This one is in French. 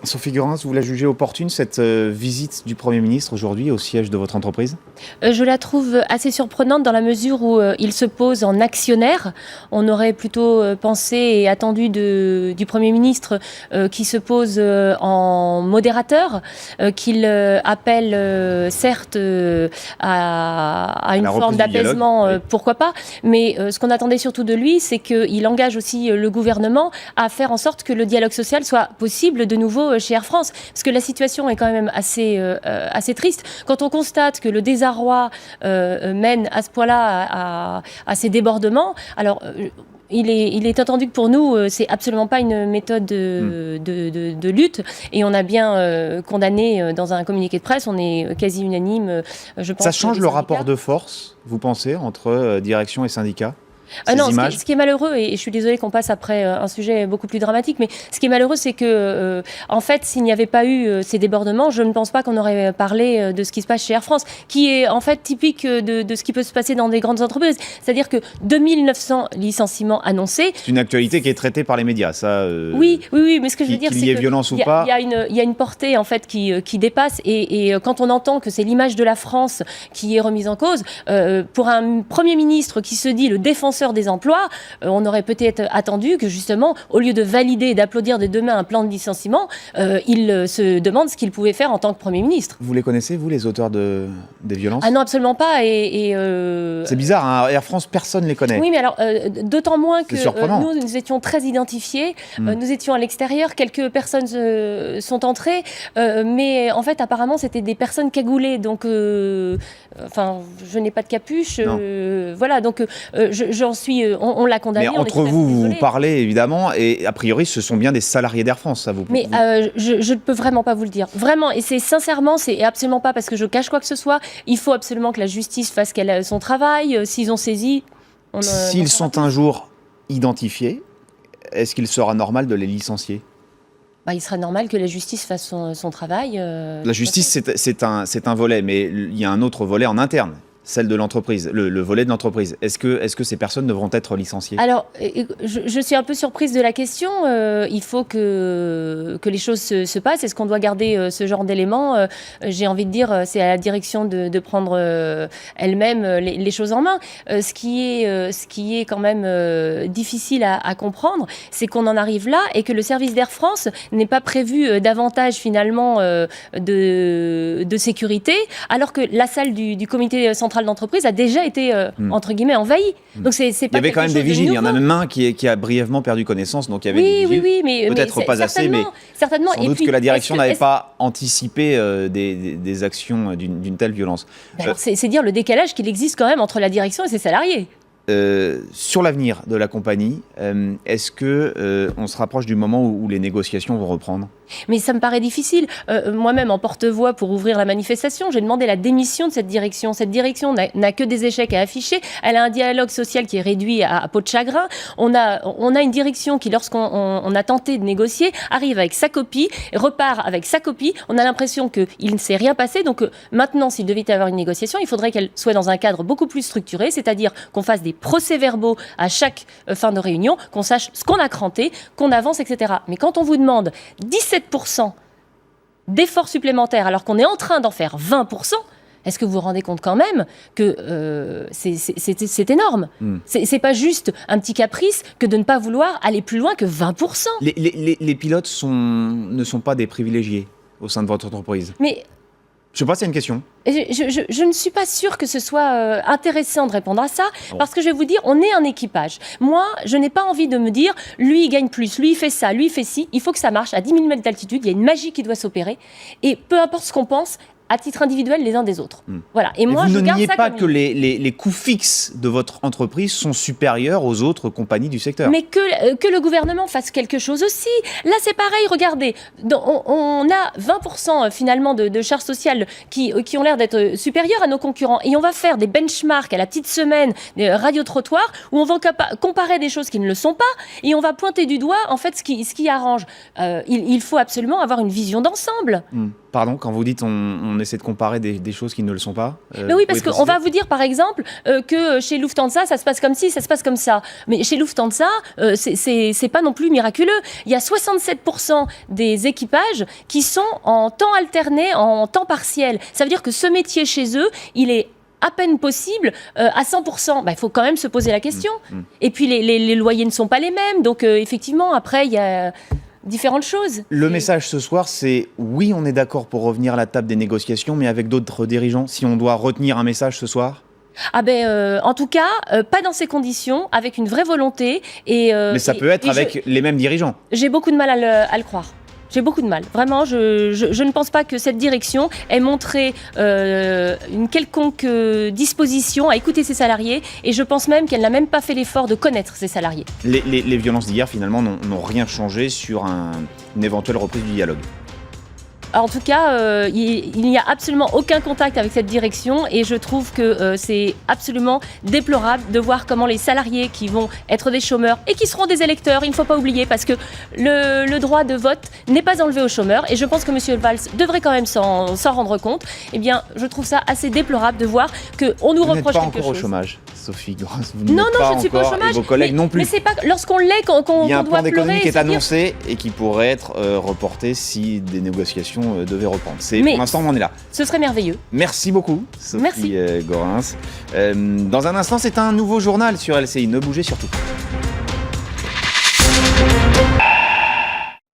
Sophie Guerens, vous la jugez opportune, cette visite du Premier ministre aujourd'hui au siège de votre entreprise ? Je la trouve assez surprenante dans la mesure où il se pose en actionnaire. On aurait plutôt pensé et attendu du Premier ministre qui se pose en modérateur, qu'il appelle certes à une forme d'apaisement, oui. Pourquoi pas, mais ce qu'on attendait surtout de lui, c'est qu'il engage aussi le gouvernement à faire en sorte que le dialogue social soit possible de nouveau chez Air France, parce que la situation est quand même assez triste. Quand on constate que le désarroi mène à ce point-là à ces débordements, alors il est entendu que pour nous, c'est absolument pas une méthode de lutte, et on a bien condamné dans un communiqué de presse, on est quasi unanime, je pense. Ça change le rapport de force, vous pensez, entre direction et syndicats ? Non, ce qui est malheureux, et je suis désolée qu'on passe après un sujet beaucoup plus dramatique, mais ce qui est malheureux, c'est que, en fait, s'il n'y avait pas eu ces débordements, je ne pense pas qu'on aurait parlé de ce qui se passe chez Air France, qui est en fait typique de ce qui peut se passer dans des grandes entreprises. C'est-à-dire que 2900 licenciements annoncés. C'est une actualité qui est traitée par les médias, ça. Oui, mais ce que je veux dire, c'est qu'il y a une portée en fait qui dépasse, et quand on entend que c'est l'image de la France qui est remise en cause, pour un Premier ministre qui se dit le défenseur des emplois, on aurait peut-être attendu que justement, au lieu de valider et d'applaudir de deux mains un plan de licenciement, il se demande ce qu'il pouvait faire en tant que Premier ministre. Vous les connaissez, vous, les auteurs des violences ? Ah non, absolument pas. C'est bizarre, hein, Air France, personne ne les connaît. Oui, mais alors, d'autant moins que nous étions très identifiés, nous étions à l'extérieur, quelques personnes sont entrées, mais en fait, apparemment, c'était des personnes cagoulées, donc, je n'ai pas de capuche, voilà, donc on l'a condamné. Mais entre vous parlez évidemment, et a priori ce sont bien des salariés d'Air France, ça vous. Mais je ne peux vraiment pas vous le dire. Vraiment, et c'est sincèrement, c'est absolument pas parce que je cache quoi que ce soit. Il faut absolument que la justice fasse son travail. S'ils ont saisi. S'ils sont un jour identifiés, est-ce qu'il sera normal de les licencier ? Il sera normal que la justice fasse son travail. La justice, c'est un volet, mais il y a un autre volet en interne. Celle de l'entreprise, le volet de l'entreprise. Est-ce que ces personnes devront être licenciées ? Alors, je suis un peu surprise de la question. Il faut que les choses se passent. Est-ce qu'on doit garder ce genre d'éléments ? J'ai envie de dire, c'est à la direction de prendre elle-même les choses en main. Ce qui est quand même difficile à comprendre, c'est qu'on en arrive là et que le service d'Air France n'est pas prévu davantage finalement de sécurité, alors que la salle du comité central d'entreprise a déjà été, entre guillemets, envahie. Donc c'est pas. Il y avait quand même des vigiles, il y en a même un qui a brièvement perdu connaissance, donc il y avait des vigiles. Oui, mais peut-être pas assez, mais certainement. Sans doute que la direction n'avait pas anticipé des actions d'une telle violence. Alors c'est dire le décalage qu'il existe quand même entre la direction et ses salariés. Sur l'avenir de la compagnie, est-ce qu'on se rapproche du moment où les négociations vont reprendre ? Mais ça me paraît difficile. Moi-même, en porte-voix pour ouvrir la manifestation, j'ai demandé la démission de cette direction. Cette direction n'a que des échecs à afficher. Elle a un dialogue social qui est réduit à peau de chagrin. On a une direction qui, lorsqu'on a tenté de négocier, arrive avec sa copie, repart avec sa copie. On a l'impression qu'il ne s'est rien passé. Donc maintenant, s'il devait y avoir une négociation, il faudrait qu'elle soit dans un cadre beaucoup plus structuré, c'est-à-dire qu'on fasse des procès-verbaux à chaque fin de réunion, qu'on sache ce qu'on a cranté, qu'on avance, etc. Mais quand on vous demande 17% d'efforts supplémentaires alors qu'on est en train d'en faire 20%, est-ce que vous vous rendez compte quand même que c'est énorme ? C'est pas juste un petit caprice que de ne pas vouloir aller plus loin que 20%. Les pilotes ne sont pas des privilégiés au sein de votre entreprise. Mais je sais pas, c'est une question. Je ne suis pas sûre que ce soit intéressant de répondre à ça, parce que je vais vous dire, on est un équipage. Moi, je n'ai pas envie de me dire, lui, il gagne plus, lui, il fait ça, lui, il fait ci. Il faut que ça marche. À 10 000 mètres d'altitude, il y a une magie qui doit s'opérer. Et peu importe ce qu'on pense, à titre individuel les uns des autres. Voilà. Et moi, vous ne niez pas que les coûts fixes de votre entreprise sont supérieurs aux autres compagnies du secteur. Mais que le gouvernement fasse quelque chose aussi. Là, c'est pareil, regardez. On a 20% finalement de charges sociales qui ont l'air d'être supérieures à nos concurrents. Et on va faire des benchmarks à la petite semaine, des radio-trottoirs, où on va comparer des choses qui ne le sont pas, et on va pointer du doigt en fait ce qui arrange. Il faut absolument avoir une vision d'ensemble. Pardon, quand vous dites on on essaie de comparer des choses qui ne le sont pas. Mais oui, parce qu'on va vous dire par exemple que chez Lufthansa, ça se passe comme ci, ça se passe comme ça. Mais chez Lufthansa, c'est pas non plus miraculeux. Il y a 67% des équipages qui sont en temps alterné, en temps partiel. Ça veut dire que ce métier chez eux, il est à peine possible à 100%. Il faut quand même se poser la question. Et puis les loyers ne sont pas les mêmes. Donc effectivement, après, il y a différentes choses. Le message ce soir, c'est oui, on est d'accord pour revenir à la table des négociations, mais avec d'autres dirigeants. Si on doit retenir un message ce soir. En tout cas, pas dans ces conditions, avec une vraie volonté. Mais ça peut être avec les mêmes dirigeants. J'ai beaucoup de mal à le croire. J'ai beaucoup de mal. Vraiment, je ne pense pas que cette direction ait montré une quelconque disposition à écouter ses salariés, et je pense même qu'elle n'a même pas fait l'effort de connaître ses salariés. Les violences d'hier, finalement, n'ont rien changé sur une éventuelle reprise du dialogue. En tout cas, il n'y a absolument aucun contact avec cette direction, et je trouve que c'est absolument déplorable de voir comment les salariés qui vont être des chômeurs et qui seront des électeurs, il ne faut pas oublier, parce que le droit de vote n'est pas enlevé aux chômeurs, et je pense que M. Valls devrait quand même s'en rendre compte. Eh bien, je trouve ça assez déplorable de voir qu'on nous reproche quelque chose. Vous n'êtes pas encore au chômage, Sophie Goerens. Non, je ne suis pas au chômage. Et vos collègues non plus. Mais c'est pas lorsqu'on l'est qu'on doit pleurer. Il y a un plan d'économie qui est annoncé et qui pourrait être reporté si des négociations devaient reprendre. Pour l'instant, on en est là. Ce serait merveilleux. Merci beaucoup, Sophie Goerens. Dans un instant, c'est un nouveau journal sur LCI. Ne bougez surtout pas.